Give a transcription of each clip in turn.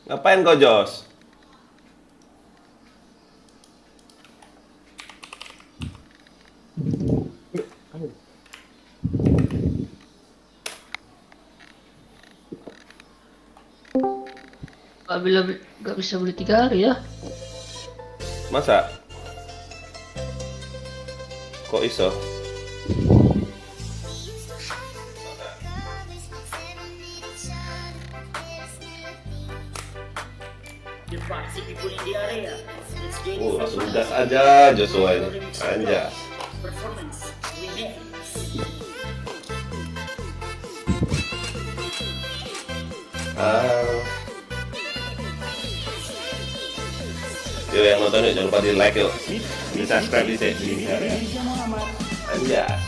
Ngapain kau, Jos? Gak bisa beli 3 hari ya. Masa? Kok iso? Langsung gas aja Joshua ini. Anjas. Yuk yang nonton yuk, jangan lupa di like yuk, di subscribe di sini ya. Anjas.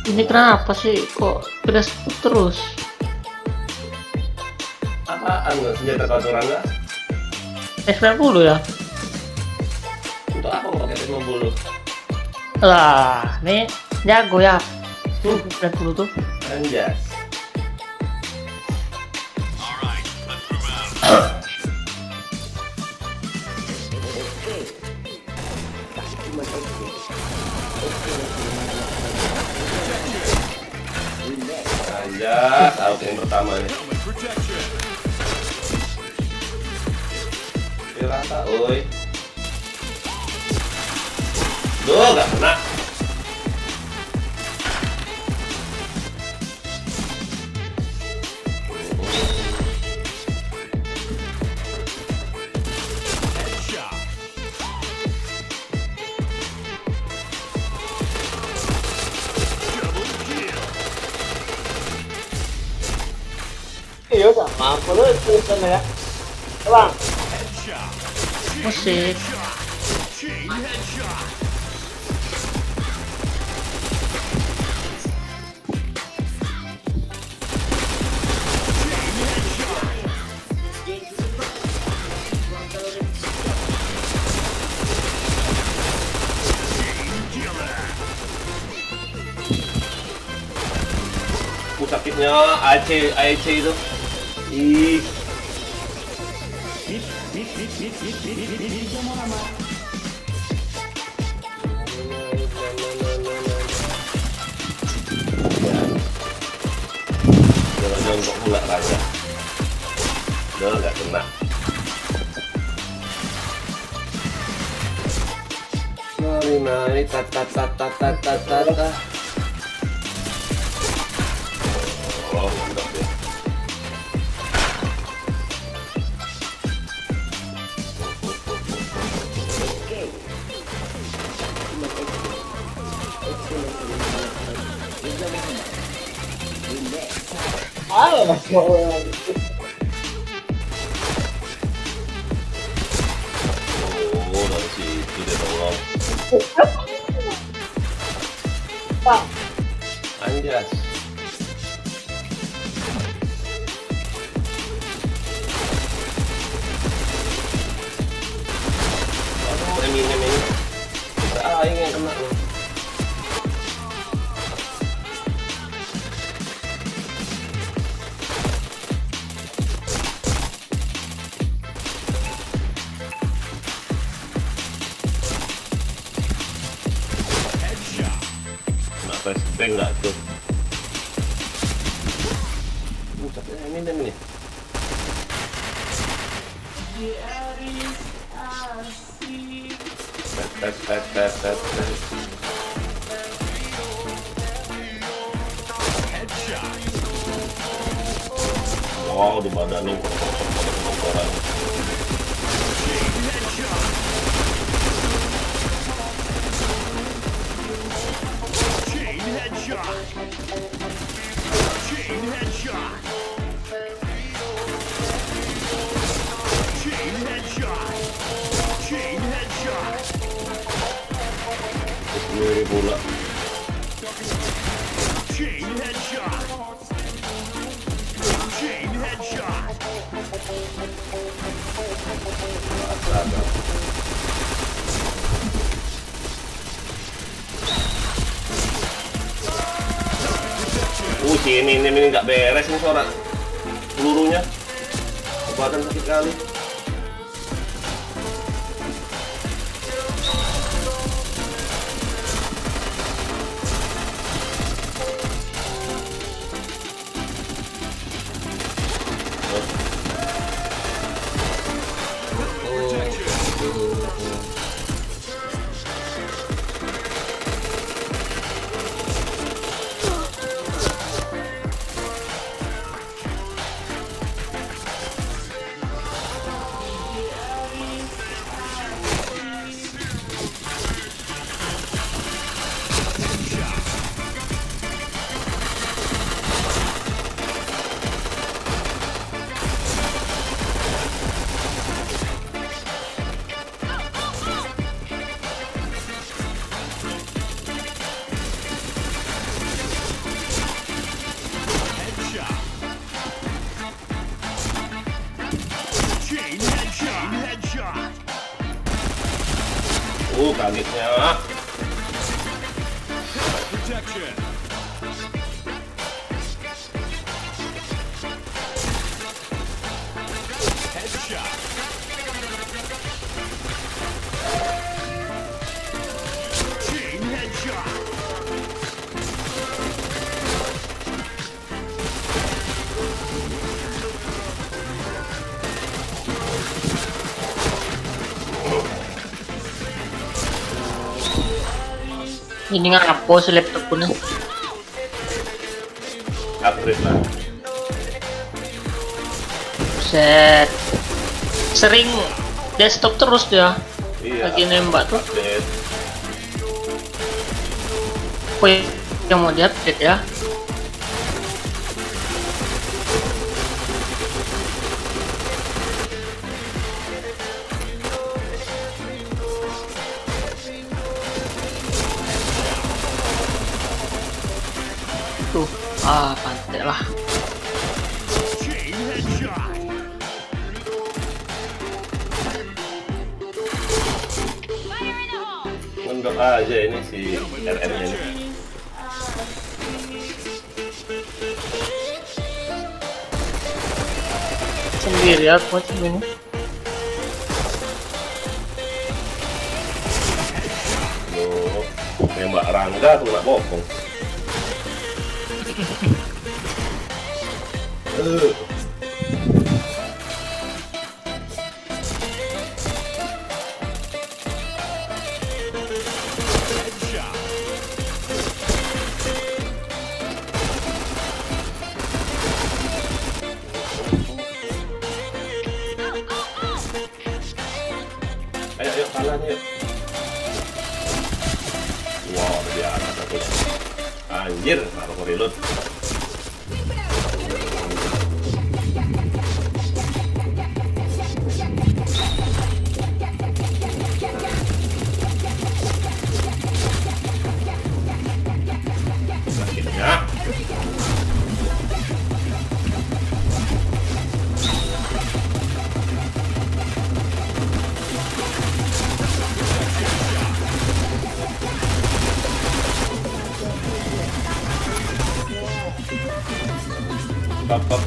Ini kenapa sih kok pedas terus? Apaan nggak senjata kotoran nggak? S90 ya? Untuk apa mau pakai 90? Lah, nih jago ya. Tuh, 90 tuh. Anjas. Anjas, out yang pertama nih. Rata, oi. Duh, gak kena. Iya sama, terus tulisannya ya. Bang, Musik. Sakitnya AC itu. Ih. Jangan kok pula raja. Udah nggak kena. Nari tata. Oh, mantap ya. Mas Oh, dari situ dia tolong. Bang, Anjas. Aduh, Eminem ini. Bisa aing yang kena loh. Flashbang nggak tuh? Tapi Eminem ini. Tet. Wow, di badannya kotoran. Sendiri pula. Si ini nggak beres nih suara pelurunya. Kekuatan sakit kali. Kagetnya. Ini ngapus laptop ko na. Upgrade lah. Set. Sering desktop terus dia. Iya. Lagi nembak tuh. Update. Apa yang mau diupdate ya? Tuh, pantai lah. Ngendok aja ini si RM ini. Sendiri aku ini. Loh, nembak Rangga tuh nggak bokong. Ayo kalah nih yuk. Wow, dia atas satu. Anjir, naruh reload. Pap.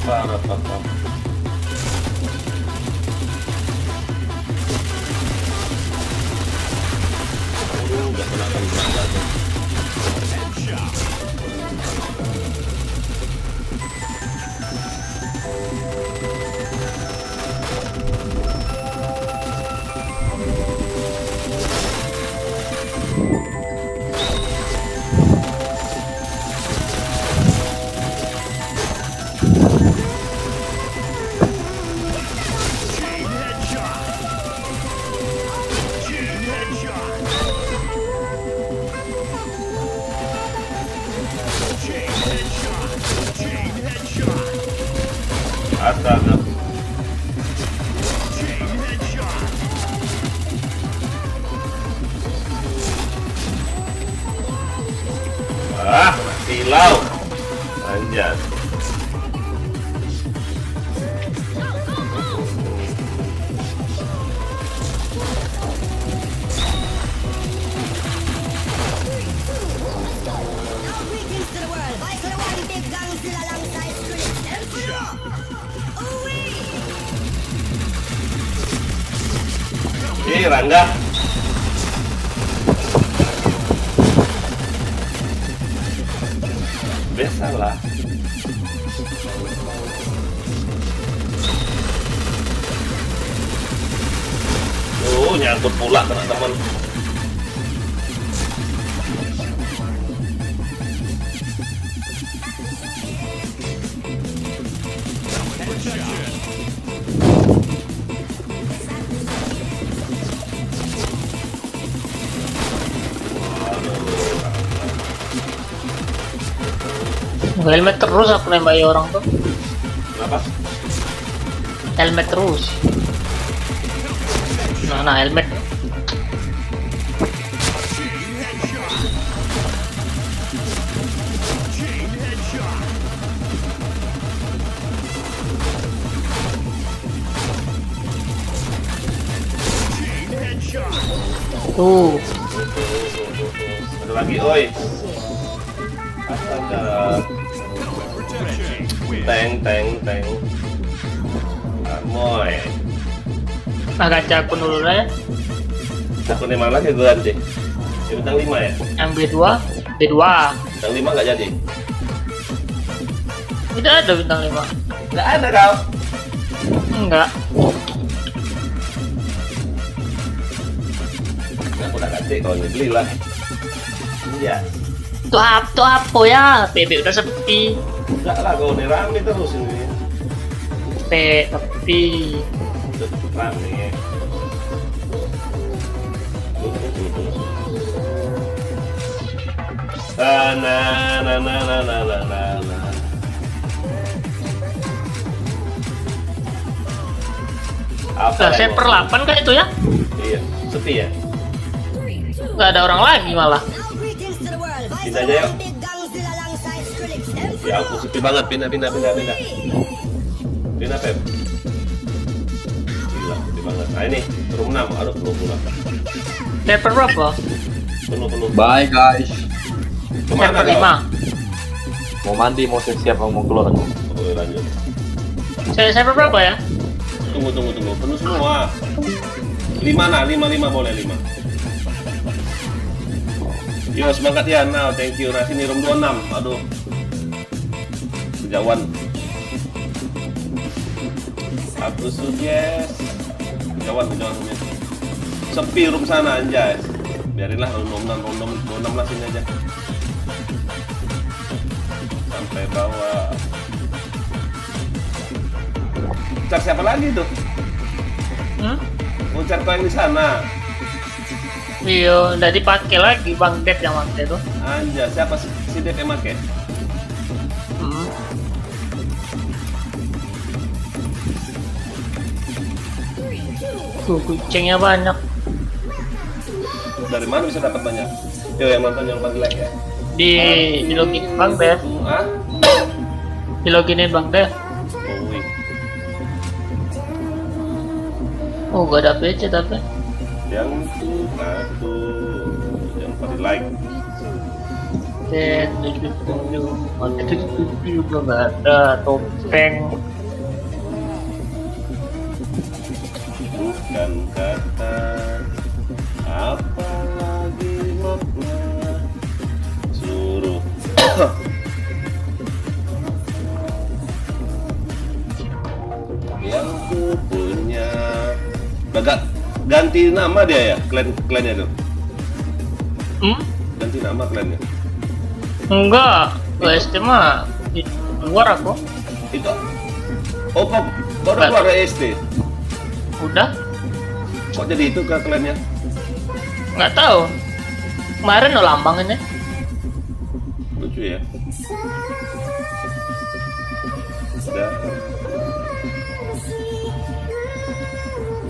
Udah kena tembak tuh. Astaga. Silau. Anjir. Greetings to the world. I said one big gang Rangga. Biasalah. Nyangkut pula teman-teman. Helmet terus aku nembaki orang tuh. Kenapa? Helmet terus. Nah helmet. Tuh. Ada lagi, oi. Astaga. Tank. Amoy. Nah gacha akun dulu lah ya. Akun yang mana lagi gue ganti? Ya, bintang 5 ya? Yang B2. Bintang 5 nggak jadi? Tidak ada bintang 5. Nggak ada kau? Enggak. Nah, aku udah ganti, kalau ini belilah. Iya. Tuh apa ya? PB udah sepi. Enggak lah, kau ini rame terus ini. Tapi Udah rame. Na. Apa nah, lagi? server 8 kan itu ya? Iya, sepi ya. Nggak ada orang lagi malah. Pindah aja yuk. Ya aku sepi banget, pindah. Pindah Pep. Gila, sepi banget. Nah ini, room 6, aduh penuh. Server berapa? Penuh. Bye guys. Kemana Server kau? 5. Mau mandi, mau siap-siap, mau keluar. Oke, lanjut. Server berapa ya? Tunggu. Penuh semua. 5 boleh 5. Yo, semangat ya, now, thank you. Nah, sini room 26. Aduh. Kejauhan. Aku suggest. Kejauhan roomnya. Sepi room sana, anjay. Biarinlah room 26 lah sini aja. Sampai bawah. Cak siapa lagi tuh? Mau cari yang di sana. Iya, udah dipakai lagi Bang Dep yang pakai tuh. Anjay, siapa si Dep yang make? Tuh kucingnya banyak. Dari mana bisa dapat banyak? Yo, yang nonton yang paling like ya. Di login Bang Dep. Hah? Di loginin Bang Dep. Oh, wih. Oh, gak ada PC tapi. Yang satu yang paling like. Dan 77 juga gak ada topeng. Bukan kata apalagi makna suruh. Yang ku punya ganti nama dia ya, klannya tuh. Ganti nama klannya. Enggak, OST mah di luar aku. Itu kok baru keluar ST. Udah, Kok jadi itu ke klannya? nggak tahu. Kemarin lo lambanginnya. Lucu ya. Udah.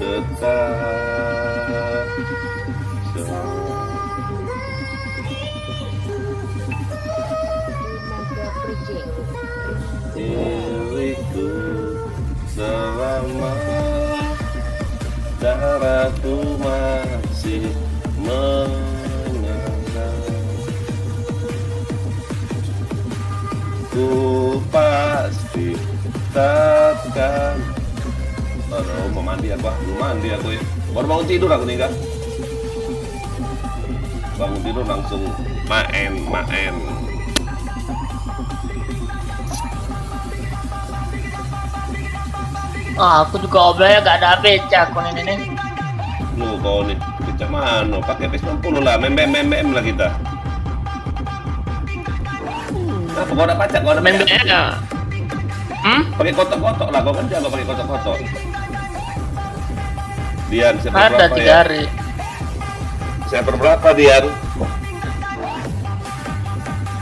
Dekat. Diriku selama darahku masih mengalir. Ku pasti takkan. Aduh, mau mandi aku, belum mandi aku ya. Baru bangun tidur aku nih, Kak. Bangun tidur langsung main. Aku juga obelnya gak ada HP aku nih. Lu kau nih, macam mana? Pakai PS60 lah, mem lah kita. Kenapa kau ada pacak? Kau ada Main pacak? BL. Pakai kotak-kotak lah, kau kan jago pakai kotak-kotak. Dian, server Ada berapa 3 ya? hari. Server berapa, Dian?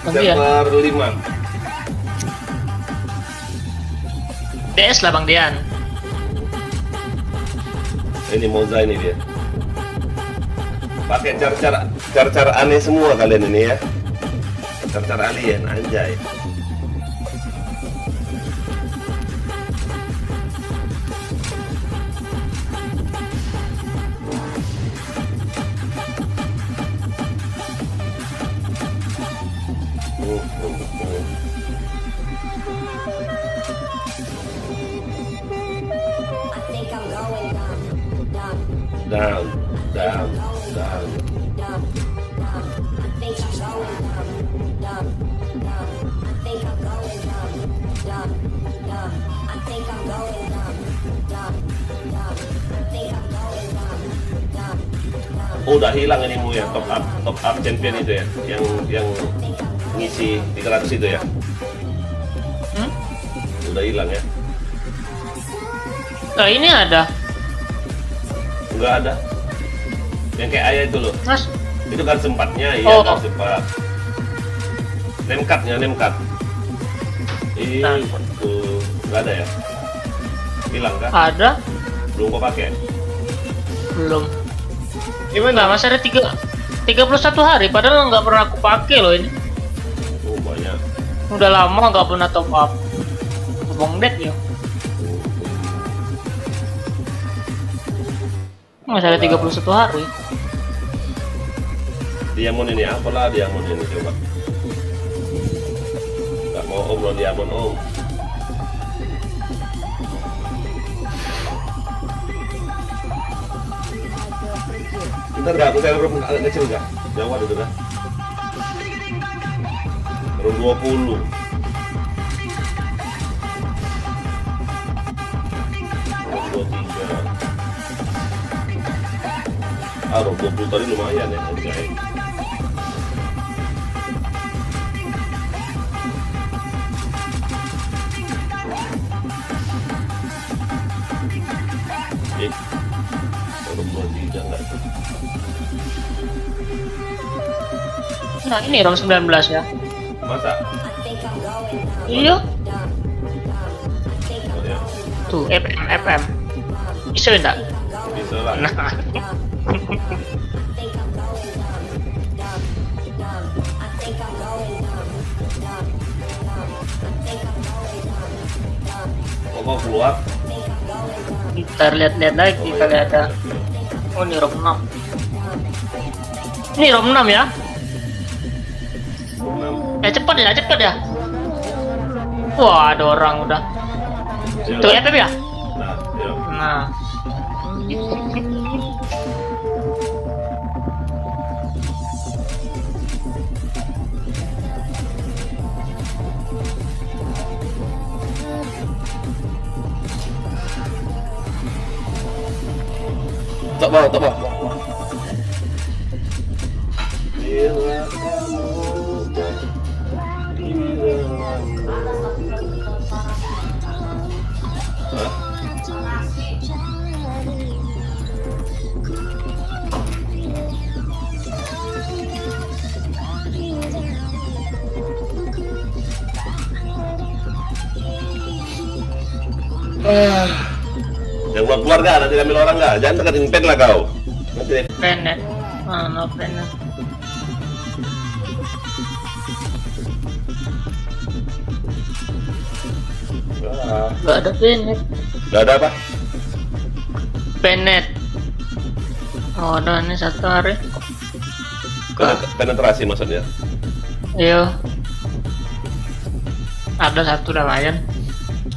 Bang Dian. Server 5. DS lah Bang Dian. Ini Moza ini dia. Pakai cara-cara aneh semua kalian ini ya. Cara-cara alien, anjay. Down. Oh, udah hilang animu ya, top up champion itu ya, yang ngisi 300 itu ya. Udah hilang ya. Nah ini ada. Enggak ada. Yang kayak ayah itu loh. Mas, Itu kan sempatnya, iya Oh. kan sempat. Name card. Nah. Tuh, nggak ada ya? Hilang kan? ada? Belum kau pakai? Belum. Gimana? Nah, masih ada 31 hari padahal nggak pernah aku pakai loh ini. Oh, banyak. Udah lama nggak pernah top up. Bong deck ya. Masih ada 31 hari. Diamond ini apalah Diamond ini coba. Nggak mau om loh Diamond om. Bentar nggak, aku saya room agak kecil nggak? Jawab itu kan? Room 20. Room 23. Room 20 tadi lumayan ya, anjay. Room 23 nggak tuh? Nah ini ROM 19 ya. Masa? Iya. Oh, ya. Tuh FM. Bisa enggak? Bisa lah. Nah. Oh, mau keluar? Kita lihat-lihat lagi kali ada. Oh ini ROM 6. Ini ROM 6 ya. Cepet ya. Wah ada orang udah. Tuh FF ya. Nah, yuk. Nah. Tok bawah. Bila kamu di dalam. Hah? Yang mau keluar nggak? Nanti ambil orang nggak? Jangan deketin pen lah kau. Nanti Penet. Mana penet? Gak ada penet. nggak ada apa? Penet. Oh, ada nih 1 hari. Penetrasi maksudnya. Iya. Ada 1 lumayan.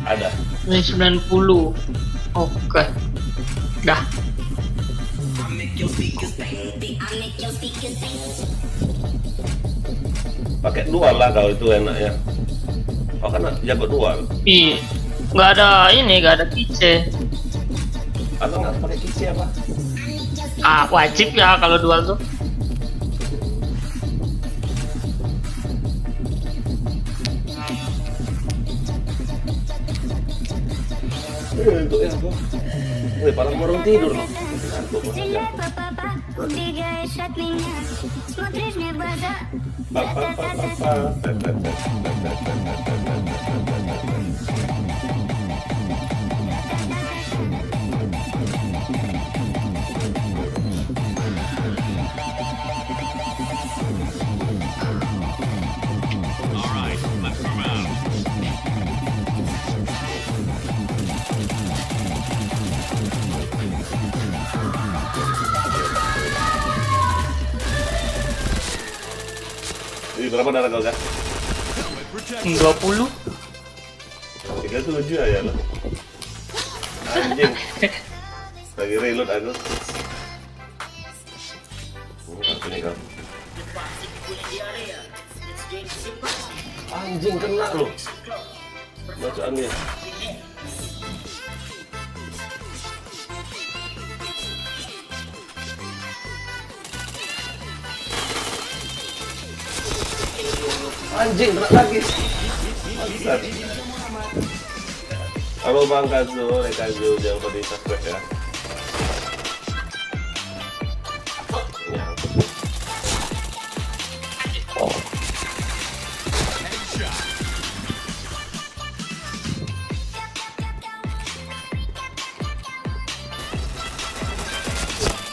Ada. Ini 90. Oke. Dah. Pakai dual lah kalau itu enaknya. Oh kan jago dual. Ih, nggak ada ini, nggak ada kice. Atau nggak pakai kisi apa? Ah, wajib ya kalau dual tuh. Untuk ya aku. Wih, paling orang tidur loh. Ngantuk banget. Убегаешь от меня, смотришь мне в глаза. Ini berapa darah kau kan? 20. 37 aja lah. Anjing. Lagi reload aku. Ini kau. Anjing kena loh. Bacaannya. Anjing kena lagi. Bangsat. Halo Bang Kazu, Kazu jangan lupa di subscribe ya.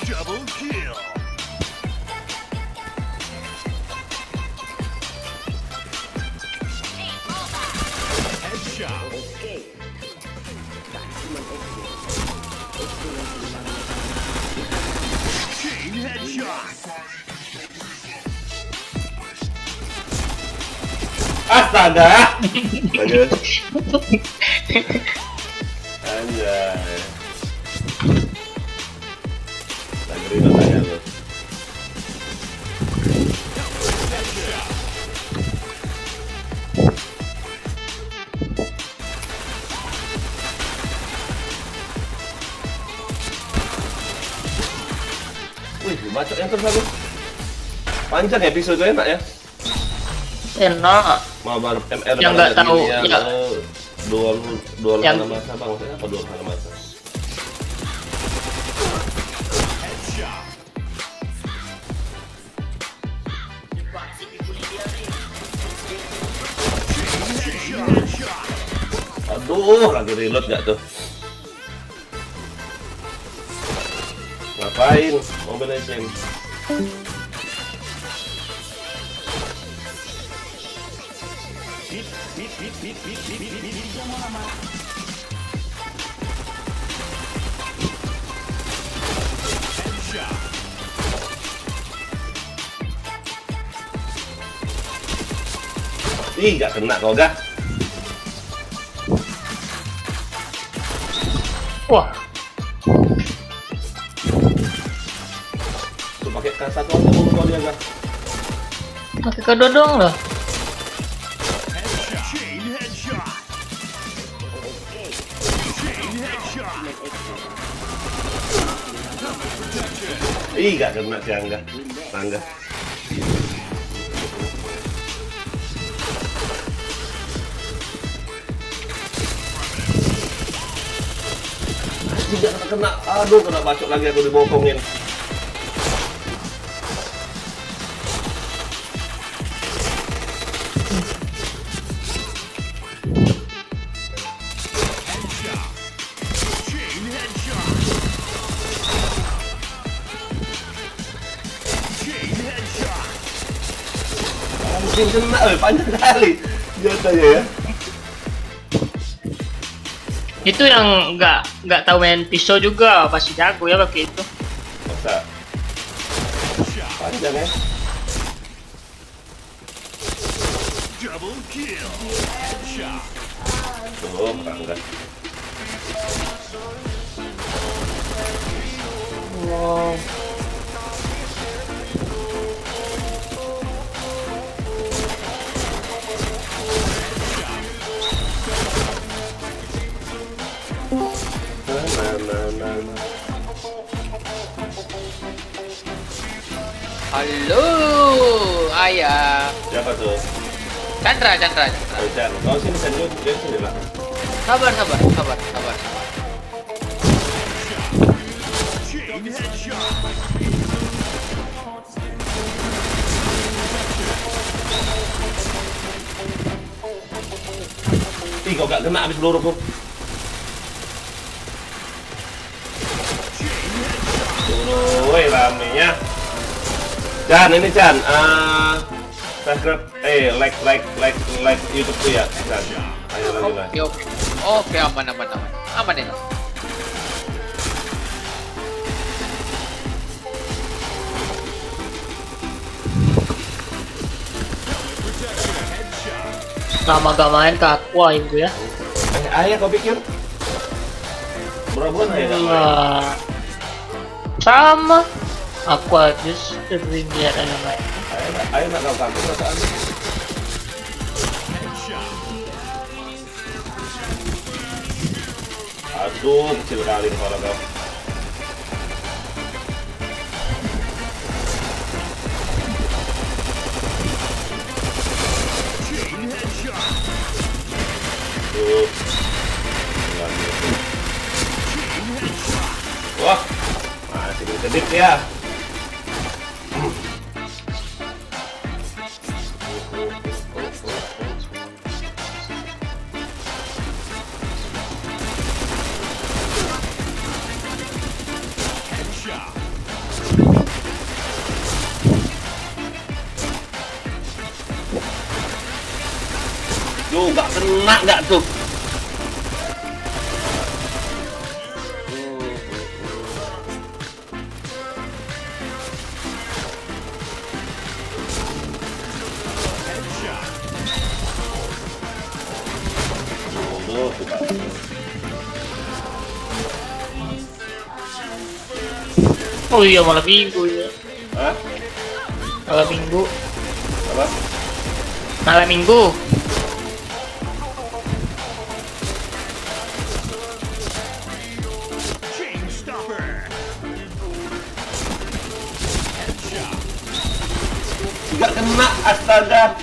Double kill. Headshot. Chain headshot. Astaga. Bagus. Anjay. Lagi reload aja lu. Wih, bacot yang terus aku. Panjang episode enak ya. Enak. Mau bar MR Yang nggak tahu, ya. ya. Dual Yang- hana masa bang, maksudnya apa dual hana masa? Headshot. Chain headshot. Aduh, lagi reload nggak tuh? Ngapain? Mobile Legends. Headshot. Ih, nggak kena kau gak? Wah, Tuh pakai kasa tuh aja mau kau dia gak? pakai kedua dong loh. Headshot. Chain headshot. Chain headshot. Ih, nggak kena si Angga. Angga. Tidak kena, aduh kena bacok lagi aku dibokongin. Headshot. Chain headshot. Chain headshot. Anjing kena, panjang kali jatuhnya ya. Itu yang nggak tahu main pisau juga pasti jago ya pakai itu. Masa Headshot. panjang ya? Double kill. Headshot. Tuh, Angga. Wow. Halo, ayah. Siapa tuh? Chandra. Oh, Chan. Kau sini Chan, dia sini lah. Sabar. Chain headshot. Ih, kau gak kena habis peluruku. Woi, ramenya. Chan, ini Chan. Subscribe, like YouTube tuh ya. Chan. Ayo lagi lah. Oke, aman ini. Lama gak main ke Aqua gue ya. Ayah kau pikir? Berapa bulan ayah gak main? Sama. Aqua just sering lihat ada main. Ayah gak tahu kantor perasaan. Aduh, kecil kali kepala kau. Tuh. Wah, masih kedip ya. Tuh, gak kena gak tuh? Oh iya, malam minggu ya. Hah? Malam minggu. Apa? Malam minggu. Chain stopper. Gak kena, astaga.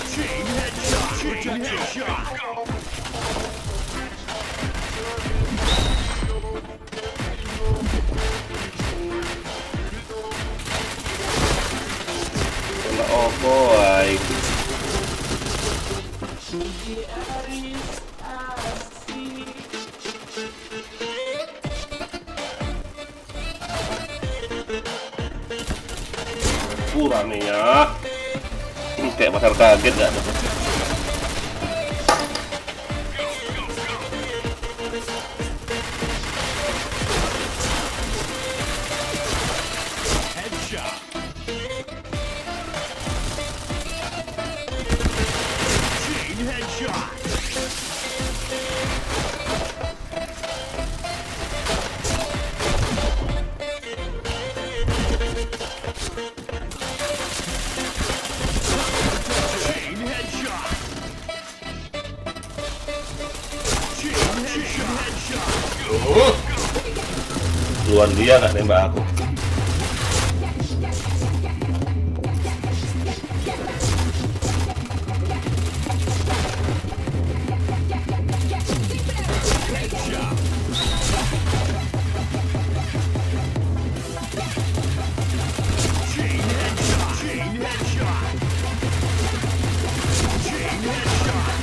Chain headshot. Kena opo, ay. Ramenya. Kayak pasar kaget gak tuh? Headshot. Chain headshot. Chain headshot. Chain headshot. Luar dia gak nembak aku. Chain headshot. Chain headshot. Chain headshot.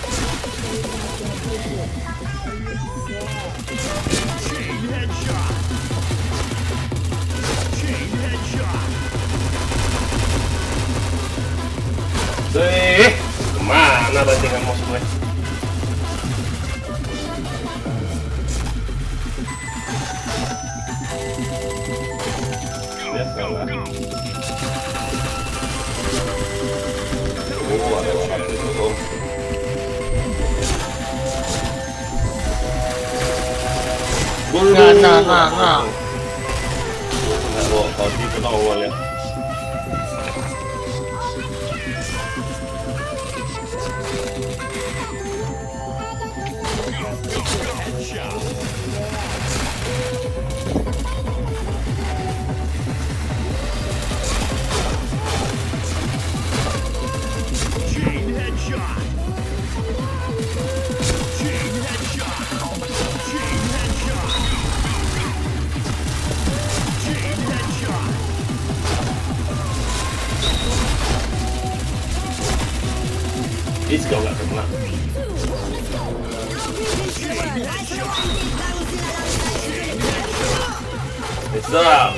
Chain headshot. Chain headshot. Kemana bantingan musuh gue? Ya salah. Ada orang di situ. Nah. Kau di awal ya. Is kau nggak kena. Stop.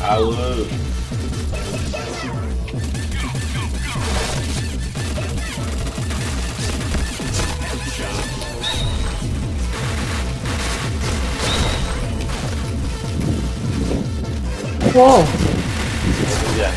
Awal. Wow. Ya.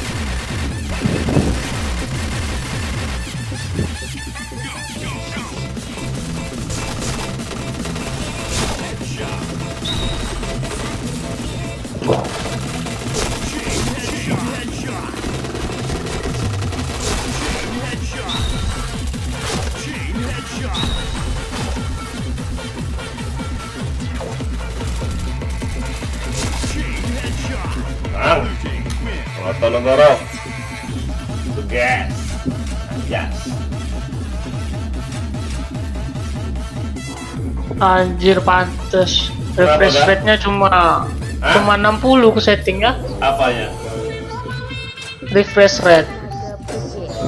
Bang, Roto Negoro, gas, yes. Anjir pantes. Kenapa, Refresh Dak? rate-nya cuma 60 ke settingnya. Apanya? Refresh rate.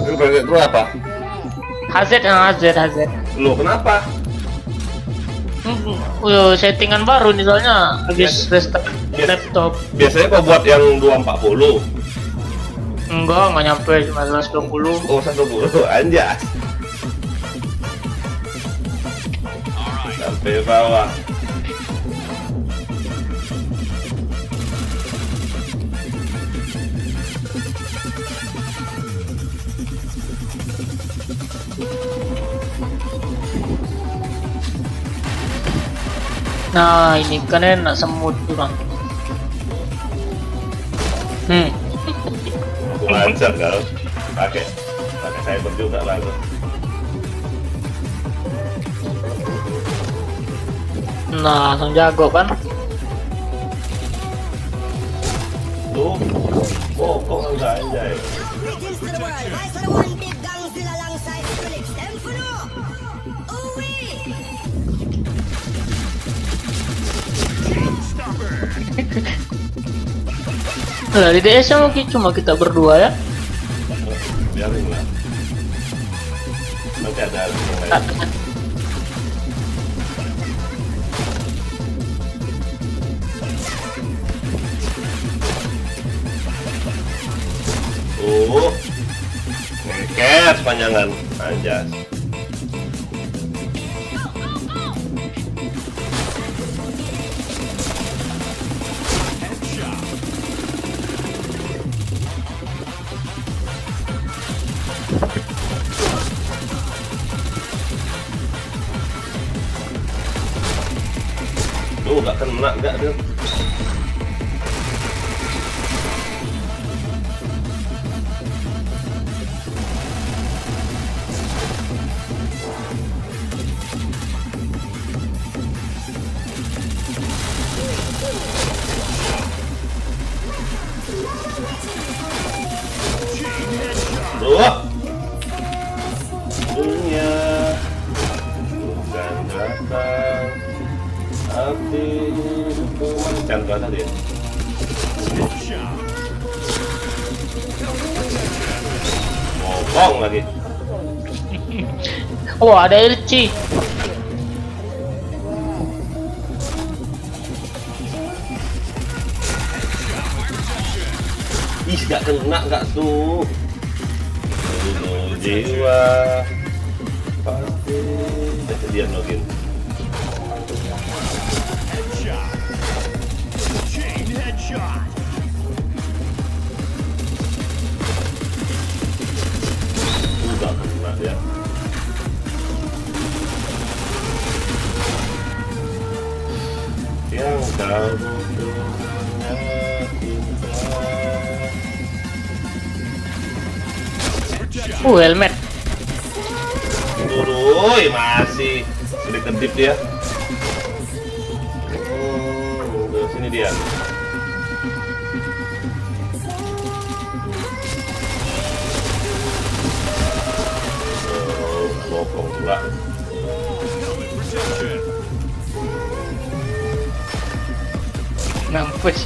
Itu pakai apa? HZ. Lu kenapa? Settingan baru nih soalnya habis restart Bias- laptop. Biasanya kau buat yang 240. Enggak nyampe cuma 120. Oh, 120 anjas. Sampai bawah. Nah ini kan enak semut tuh kan. Lancar kau. Pakai cyber juga lah tuh. Nah langsung jago kan. Tuh. Oh, kok enggak anjay. Greetings to the world. Rise for the one big Gangzilla alongside Felix. Them for no. Ooh-wee. Nah di DS mungkin cuma kita berdua ya. Biarin lah. Nanti ada yang lain. Ngeket panjangan anjas. Tuh gak kena gak tuh. Duh. Dunia bukan datang api hukuman Chandra tadi ya. Ngomong lagi. Oh ada LC. Ih gak kena gak tuh. Bunuh jiwa pasti kejadian login. Chain headshot. Udah kena ya. Yang kau butuh hanya cinta. Helmet. Uruy, masih kedip dia. Udah sini dia. Oh, bokong pula. Mampus.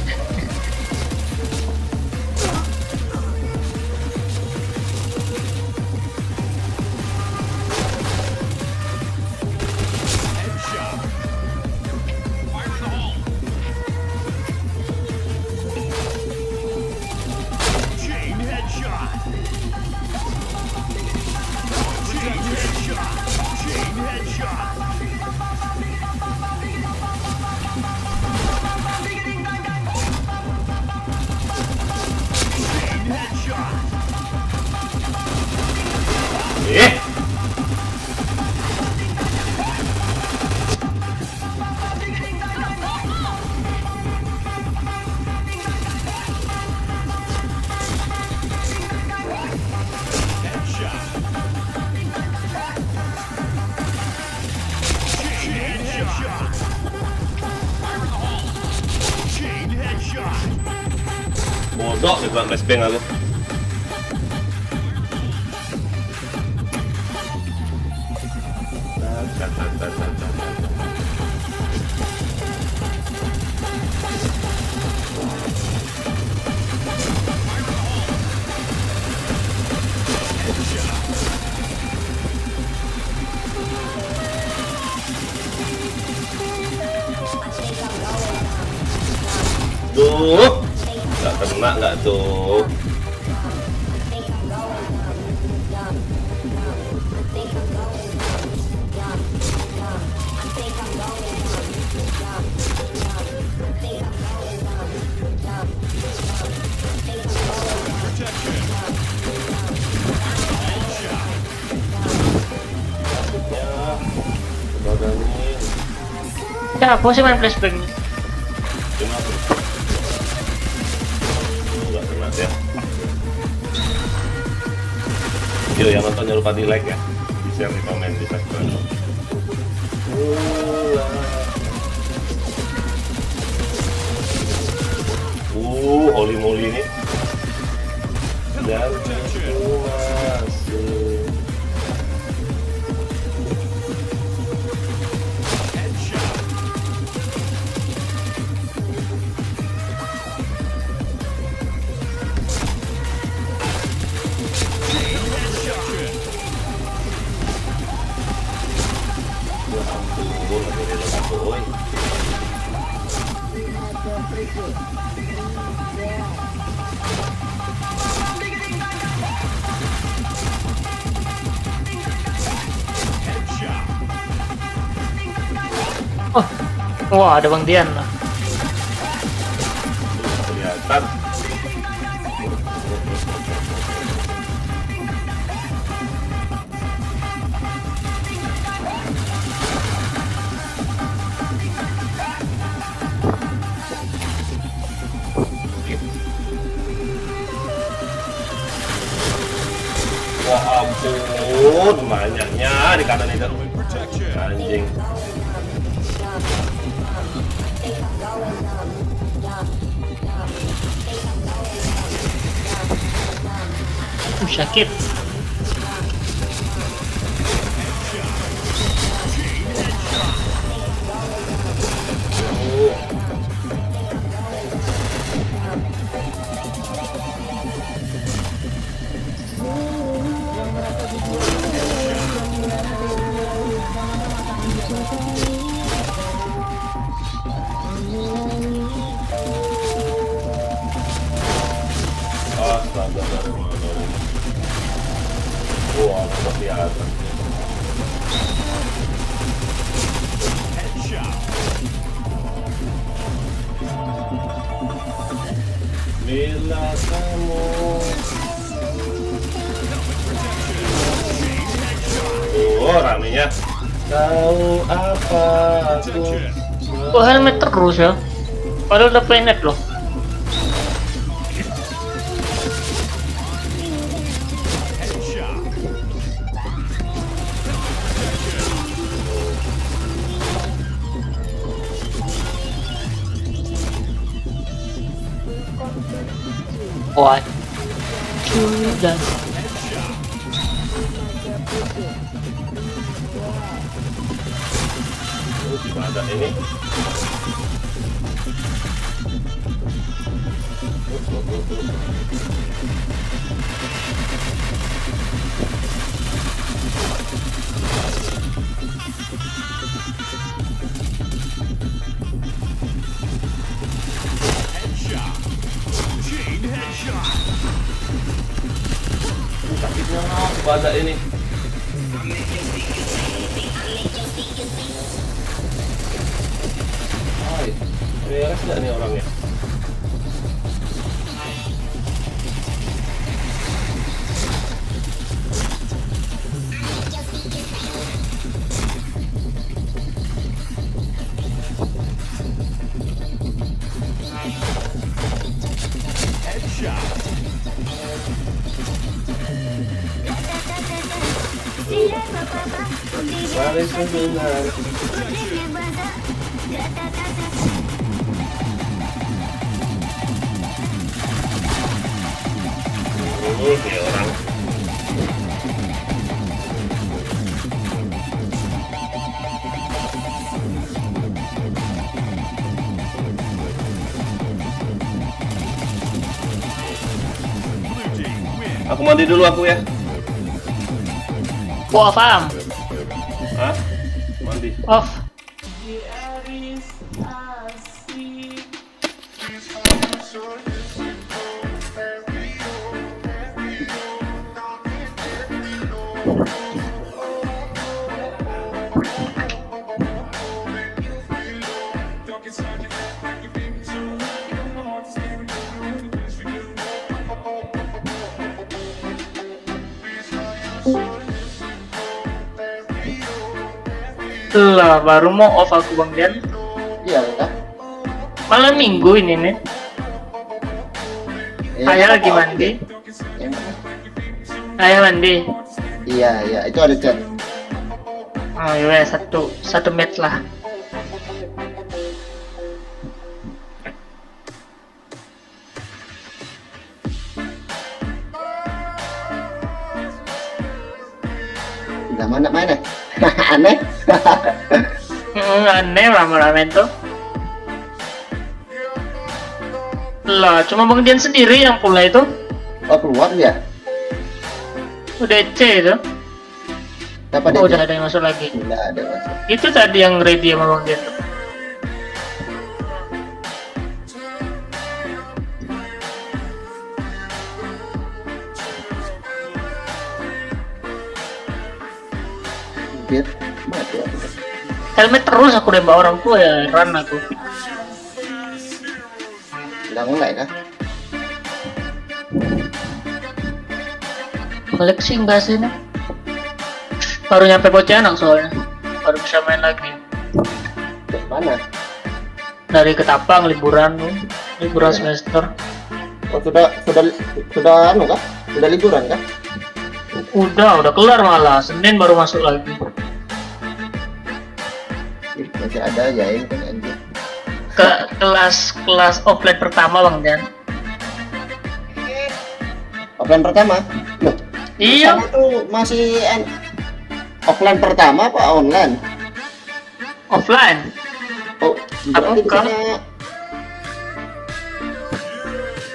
Bodoh, ikutan flashbang aku. Duh, nggak kena nggak tuh? Ya, aku sih main flashback. Cuma nggak kena ya. Yo, yang nonton jangan lupa di like ya, di share, di komen, di subscribe. Holy moly ini. Dan masuk. Oh, wah ada Bang Dian. Kelihatan. Wah ampun, banyaknya di kanan itu. Anjing. Sakit. Astaga, dari mana ini? Wah, seperti apa? Bila kamu ramenya tahu apa aku. Oh, helmet terus ya. Padahal udah planet loh. Wah, dan Ada ini. Sakitnya apa ada ini? Hai, beres nggak nih orangnya? Mari sebentar. Tiga orang. Blue team win. Aku mandi dulu aku ya. Wah, paham. Hah? Mandi. Off. Lah, baru mau off aku Bang Dian. Iya kan? Malam minggu ini nih. Ayah lagi mandi. Ayah mandi. Iya, itu ada chat. Oh iya, satu match lah. Udah mana mainnya? Aneh. Aneh lama-lama itu. Lah, cuma Bang Dian sendiri yang pula itu. Oh keluar dia? Udah EC itu. Siapa dia? Oh, udah ada yang masuk lagi. Udah ada masuk. Itu tadi yang ready sama Bang Dian. Bit mati aku. Helmet terus aku nembak orang tua ya, heran aku. Udah mulai kah? Koleksi enggak sih nih? Baru nyampe Pontianak soalnya. Baru bisa main lagi. Ke mana? Dari Ketapang liburan semester. Oh sudah anu kah? Sudah liburan kah? Udah kelar malah. Senin baru masuk lagi. Ih, masih ada aja ini kan anjir. Ke kelas offline pertama Bang Dian. Offline pertama? Loh, Iya. sana tuh masih offline pertama apa online? Offline. Oh, berarti Apakah? bukannya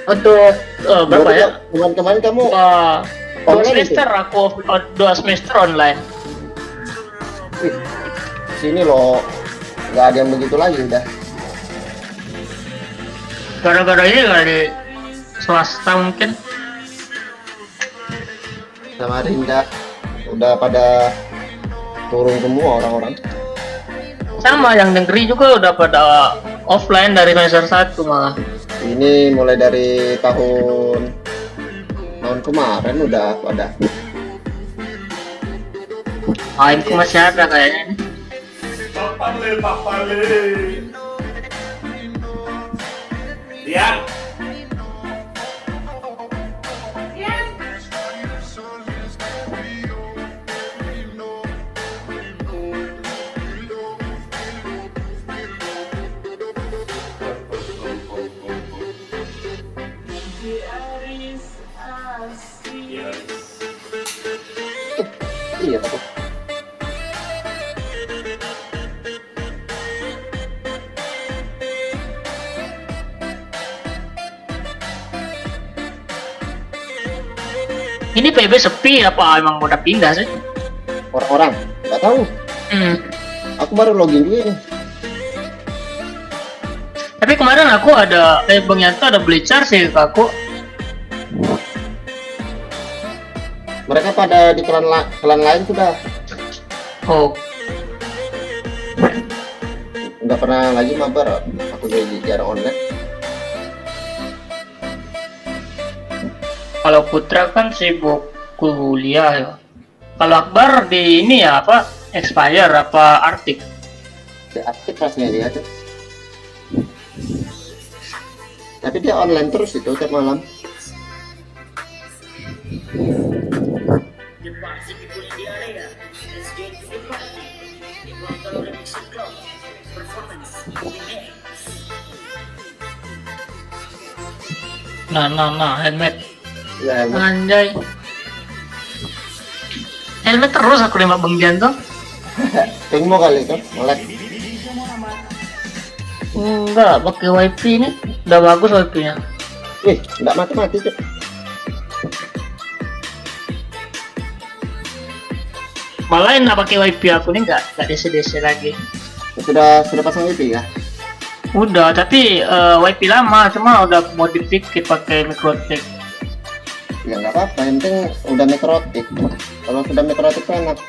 Untuk berapa ya? bulan kemarin kamu Dua Online semester aku 2 semester online. wih, sini loh nggak ada yang begitu lagi udah. Gara-gara ini dari swasta mungkin. Samarinda udah pada turun semua orang-orang. Sama yang negeri juga udah pada offline dari semester 1 malah. Ini mulai dari tahun kemarin udah pada. Aku masih ada kayaknya nih. Papale. Ya. Iya aku. Ini PB sepi apa emang udah pindah sih? Orang-orang nggak tahu. Aku baru login juga nih. Tapi kemarin aku ada Bang Yanto ada beli charge sih ke aku. Mereka pada di klan lain sudah Oh, nggak pernah lagi mabar. Aku jadi jarang online. kalau Putra kan sibuk kuliah ya. Kalau Akbar di ini ya apa? Expire apa Arctic? Dia aktif rasanya dia tuh. Tapi dia online terus itu tiap malam. Nah, handmade. Ya, Anjay. Helmet terus aku nembak Bang Jan tuh. pingmu kali itu, ngelag. Enggak, pakai wifi ini udah bagus wifi-nya. Nggak mati-mati Cuk. Malah enak pakai wifi aku nih nggak DC lagi. Sudah pasang wifi ya? Udah, tapi wifi lama, cuma udah modif dikit pakai mikrotik. Ya nggak apa-apa, yang penting udah mikrotik. Kalau sudah mikrotik tuh enak.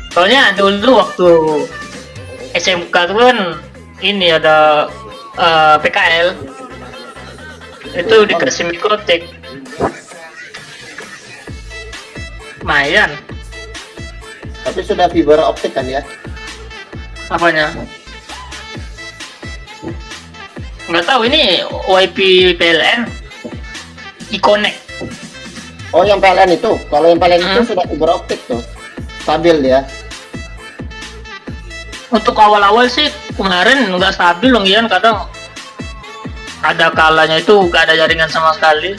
Soalnya dulu waktu SMK tuh kan ini ada PKL itu dikasih mikrotik. Lumayan. Tapi sudah fiber optik kan ya? Apanya? Nggak tahu, ini wifi PLN Iconnect. Oh yang PLN itu, kalau yang PLN itu sudah fiber optik tuh, stabil dia. Untuk awal-awal sih kemarin nggak stabil dong, Ian. Kadang ada kalanya itu nggak ada jaringan sama sekali.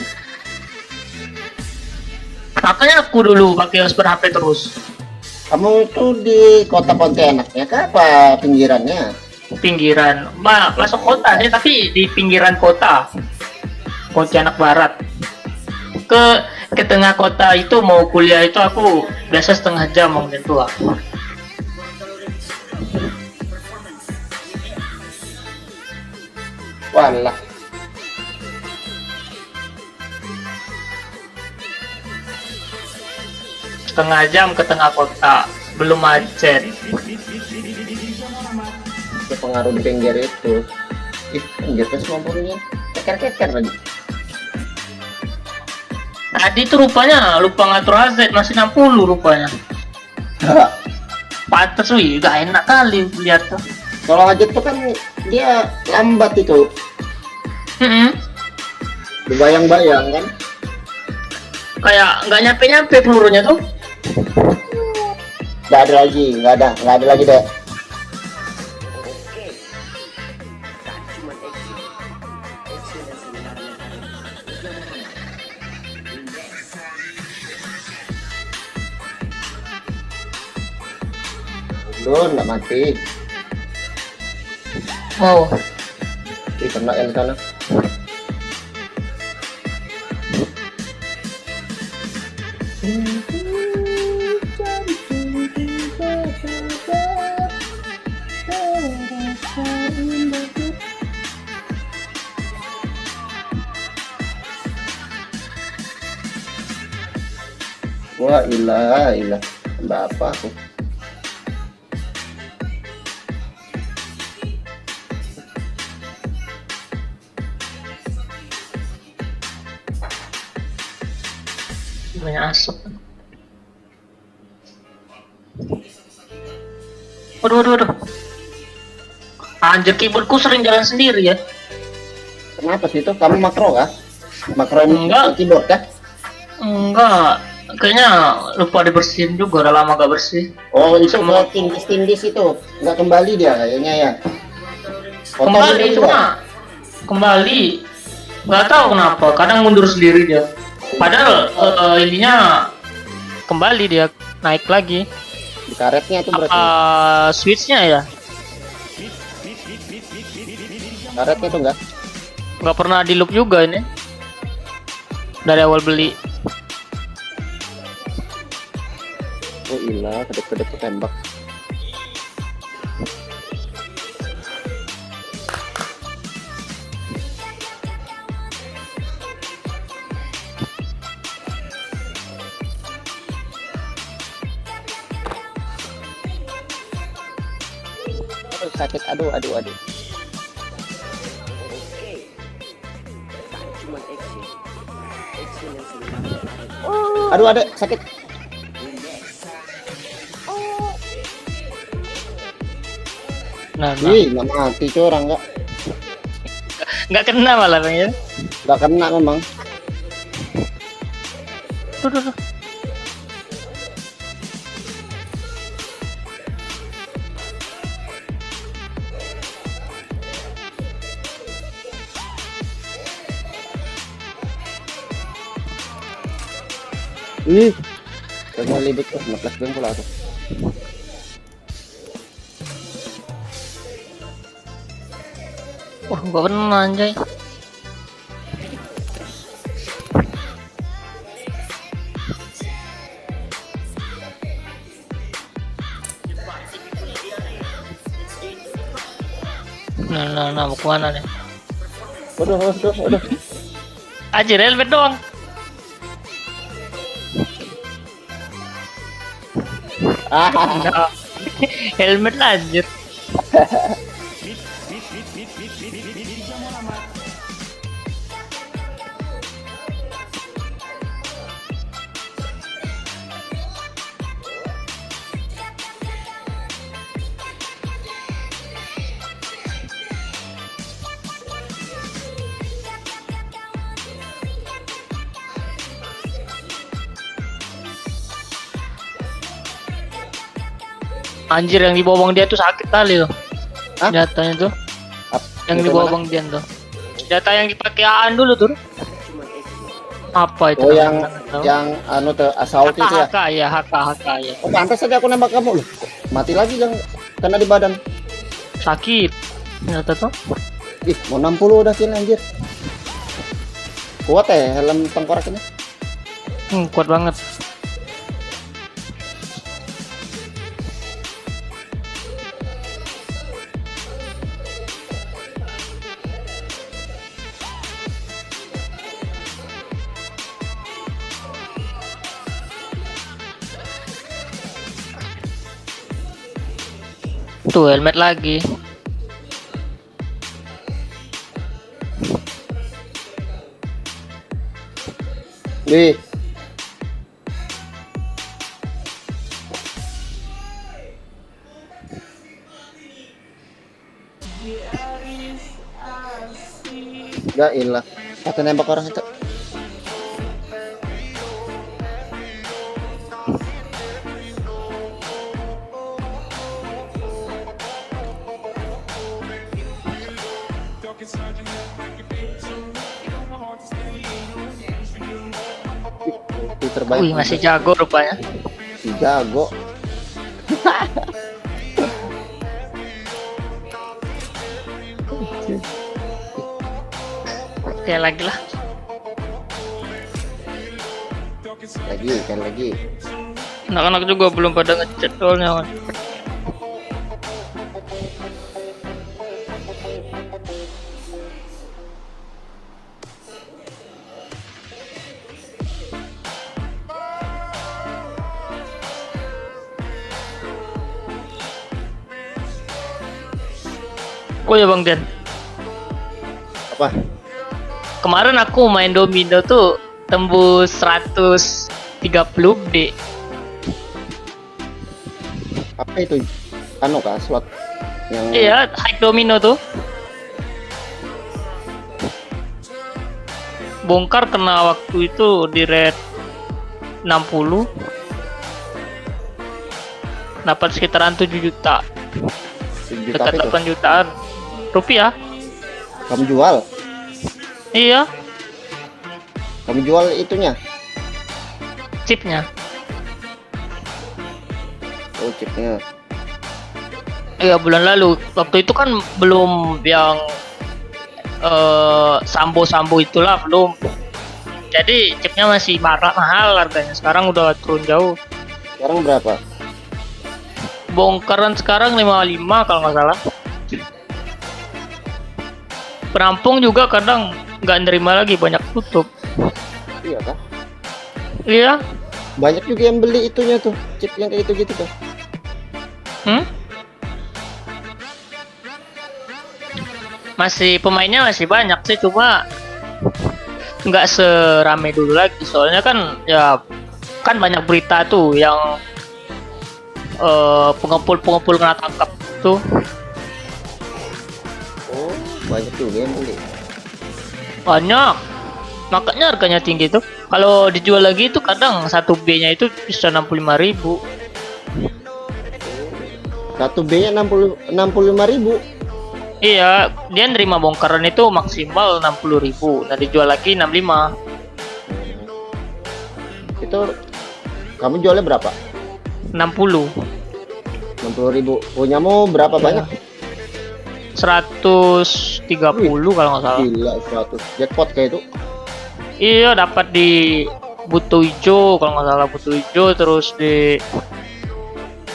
Makanya aku dulu pakai hotspot HP terus. Kamu itu di kota Pontianak ya kah? Apa pinggirannya? Pinggiran, masuk kota sih, tapi di pinggiran kota Pontianak Barat. Ke tengah kota itu mau kuliah itu aku biasa setengah jam mau gitu lah. Walah. Setengah jam ke tengah kota, belum macet. Itu pengaruh di pinggir itu. Pinggir terus mampunya. Keker-keker lagi. Tadi tuh rupanya lupa ngatur HZ, masih 60 rupanya. Pantes wih, gak enak kali lihat tuh. Kalau hajat tuh kan dia lambat itu. Berbayang-bayang kan? Kayak nggak nyampe pelurunya tuh. Nggak ada lagi deh. Belum, nggak mati. Oh, Kena yang sana. Wah, ilah. Mbak apa aku? banyak asap. Waduh. Anjir, keyboardku sering jalan sendiri ya. Kenapa sih itu? Kamu makro kah? Makro Enggak. keyboard kah? Enggak, kayaknya lupa dibersihin juga, udah lama gak bersih. Oh, itu kalau tindis itu nggak kembali dia kayaknya ya. Potong Kembali dulu cuma ya? kembali, nggak tahu kenapa, kadang mundur sendiri dia. Padahal ininya kembali dia naik lagi. Di karetnya itu berarti. Switchnya ya, Karetnya itu enggak. nggak pernah di loop juga ini dari awal beli. Oh ilah, kedep-kedep tembak. Aduh, sakit, aduh. Aduh, adek, sakit. Nah. Ih, nggak mati cuy orang Nggak kena malah bang ya. nggak kena memang. Duh. Ih, kagak libet tuh, 16 beng pula tuh. Wah, gak pernah anjay. Nah, mau kemana nih? Waduh. Anjir, helmet doang. Ah, Nah, helmet lanjut. Anjir, yang di bawah dia tuh sakit kali loh. Hah? Jatanya tuh. Yang di Yang bawah mana? Bang Dian tuh. Jatah yang dipakai Aan dulu tuh. Apa itu? oh namanya? yang Tahu? yang anu tuh assault itu ya. HK ya. Oh pantas aja aku nembak kamu loh. Mati lagi yang kena di badan. Sakit. Ternyata tuh. Ih, mau 60 udah kill anjir. Kuat ya helm tengkorak ini. Kuat banget. Tuh helmet lagi. Wih, ya ilah. Kata nembak orang itu. Itu terbaik. Wih, masih jago rupanya. jago. Oke, lagi lah. Lagi. Anak-anak juga belum pada ngechat soalnya. Oh ya Bang Dian, Apa? kemarin aku main domino tuh tembus 130D. Apa itu? Anu kah slot yang Iya, high domino tuh. Bongkar kena waktu itu di red 60. Dapat sekitaran 7 juta, 7 juta dekat itu? 8 jutaan rupiah. Kamu jual? Iya, Kamu jual itunya? chipnya. Oh, chipnya. Iya, bulan lalu. Waktu itu kan belum yang sambo itulah, belum. Jadi chipnya masih mahal harganya. Sekarang udah turun jauh. Sekarang berapa? Bongkaran sekarang 55 kalau nggak salah. Penampung juga kadang nggak nerima lagi, banyak tutup. Iya kah? Iya. Banyak juga yang beli itunya tuh, chip yang kayak gitu-gitu tuh. Masih pemainnya masih banyak sih, cuma nggak serame dulu lagi. Soalnya kan ya kan banyak berita tuh yang pengepul kena tangkap tuh. Oh, banyak juga yang beli. Banyak, makanya harganya tinggi tuh. Kalau dijual lagi itu kadang 1B-nya itu bisa 65.000. 1B-nya 65.000. Iya, dia nerima bongkaran itu maksimal 60.000. Nah, dijual lagi 65. Itu Kamu jualnya berapa? 60. 60.000. Punyamu berapa banyak? 130 kalau nggak salah. Gila, 100 jackpot kayak itu. Iya, dapat di butuh hijau kalau nggak salah, butuh hijau, terus di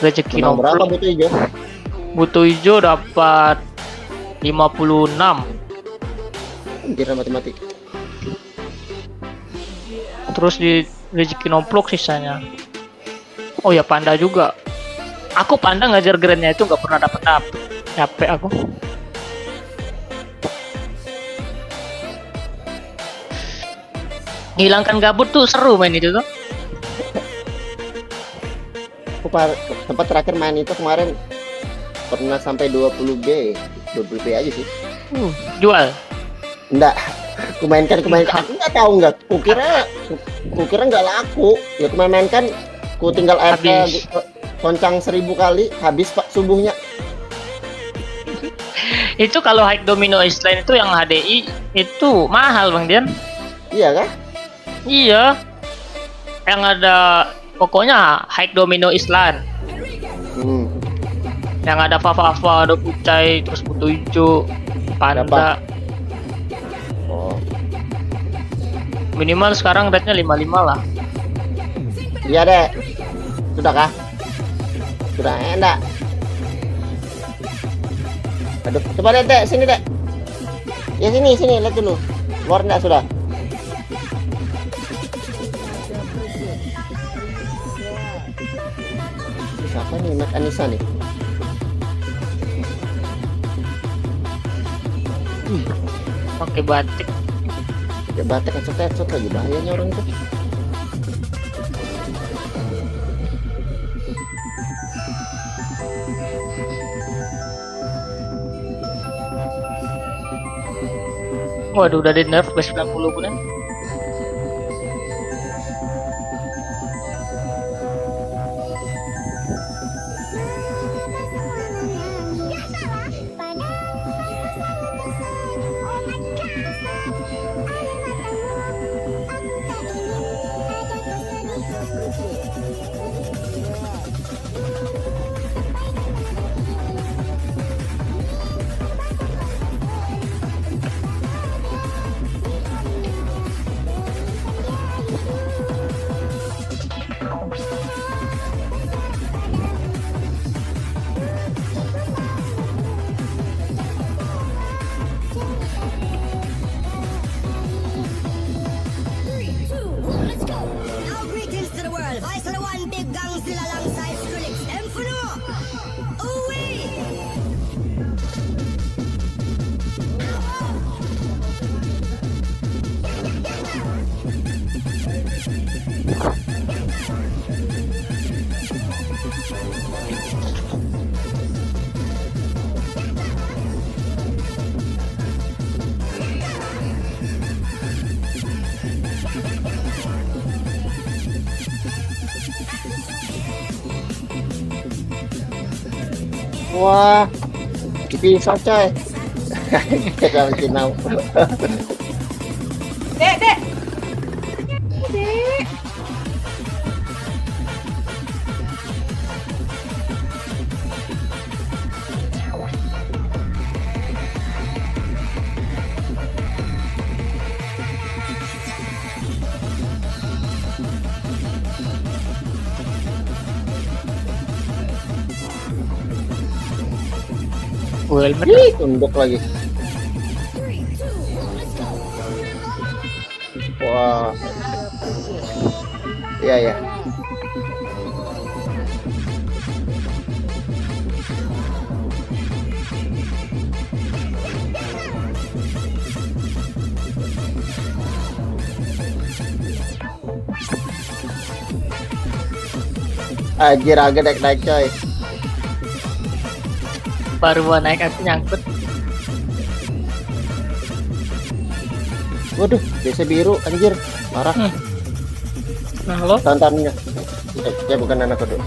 rezeki Menang berapa nomplok. butuh hijau? Butuh hijau dapat 56. Kira matematik. Terus di rezeki nomplok sisanya. Oh ya, panda juga. Aku panda ngajar grandnya itu nggak pernah dapat. Capek aku. Hilangkan gabut tuh seru main itu tuh. Aku tempat terakhir main itu kemarin pernah sampai 20B. 20B aja sih. Jual. Enggak. Kumainkan. Aku nggak tahu nggak. Kukira nggak laku. Ya kumainkan. Ku tinggal Habis. koncang 1000 kali. Habis pak subuhnya. Itu kalau high domino island itu yang HDI itu mahal Bang Dian. Iya kan? Iya. Yang ada pokoknya high domino island. Hmm. Yang ada Fafa, ada Pucai, terus Butuh Hijau, Panda. Berapa? Oh. Minimal sekarang rate-nya 55 lah. Iya deh. Sudah kah? Sudah enggak? Aduh, coba deh, Dek, sini, Dek. Ya sini, lihat dulu. Keluar enggak sudah? Siapa nih? Mat Anissa nih. Oke, batik. Ya batek headshot lagi bahayanya orang itu. Waduh, udah di nerf base 90 pun ya. Now greetings to the world. Vice of the one big gang still alongside Skrillex. Them for no. Ooh-wee. Wah, dipisah coy. Kita bikin mau. Dek. Helmet. Ih, tunduk lagi. Wah. Iya. Anjir, agak naik coy. Baru mau naik aku nyangkut. Waduh, desa biru anjir. Marah. Nah lo, Tantannya. Ya bukan anak kedua.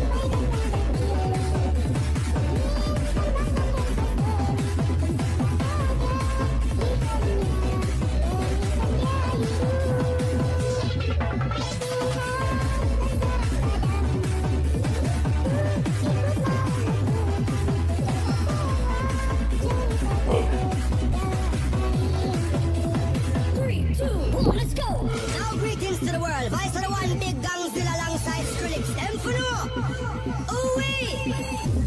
world. Vice of the one big gangzilla alongside Skrillex. Them for no. Ooh-wee.